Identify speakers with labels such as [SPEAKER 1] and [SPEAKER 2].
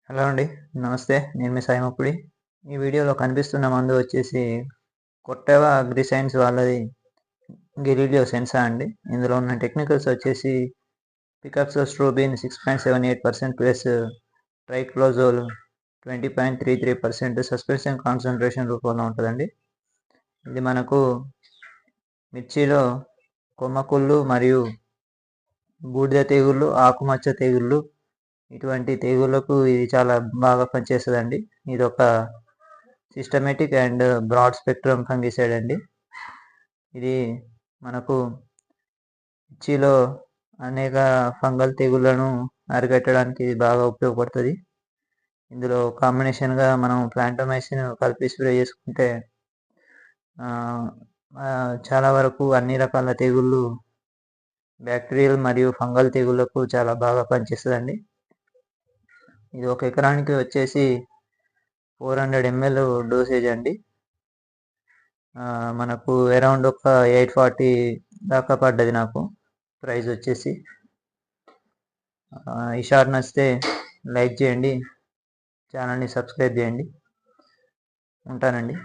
[SPEAKER 1] Hello అండి. నమస్తే. నేను మీ సాయిముప్పుడి. ఈ వీడియోలో కనిపిస్తున్న మందు వచ్చేసి కొట్టెవ అగ్రిసైన్స్ వాళ్ళది గెలీలియో సెన్సా అండి. ఇందులో ఉన్న టెక్నికల్స్ వచ్చేసి పికాక్సోస్ట్రోబిన్ 6.78% ప్లస్ ట్రైక్లోజోల్ 20.33% సస్పెన్షన్ కాన్సంట్రేషన్ రూపంలో ఉంటుందండి. ఇది మనకు మిర్చిలో కొమ్మకుళ్ళు మరియు బూడిద తెగుళ్ళు, ఆకుమచ్చ తెగుళ్ళు ఇటువంటి తెగుళ్లకు ఇది చాలా బాగా పనిచేస్తుందండి. ఇది ఒక systematic and broad spectrum fungicide అండి. ఇది మనకు మిర్చిలో అనేక ఫంగల్ తెగుళ్లను అరికట్టడానికి ఇది బాగా ఉపయోగపడుతుంది. ఇందులో కాంబినేషన్గా మనం ప్లాంటోమైసిన్ కలిపి స్ప్రే చేసుకుంటే చాలా వరకు అన్ని రకాల తెగుళ్ళు, బ్యాక్టీరియల్ మరియు ఫంగల్ తెగుళ్లకు చాలా బాగా పనిచేస్తుందండి. ఇది ఒక ఎకరానికి వచ్చేసి 400 ml డోసేజ్ అండి. మనకు అరౌండ్ ఒక 840 దాకా పడ్డది నాకు ప్రైస్ వచ్చేసి. ఈ షార్ట్ నచ్చితే లైక్ చేయండి, ఛానల్ని సబ్స్క్రైబ్ చేయండి. ఉంటానండి.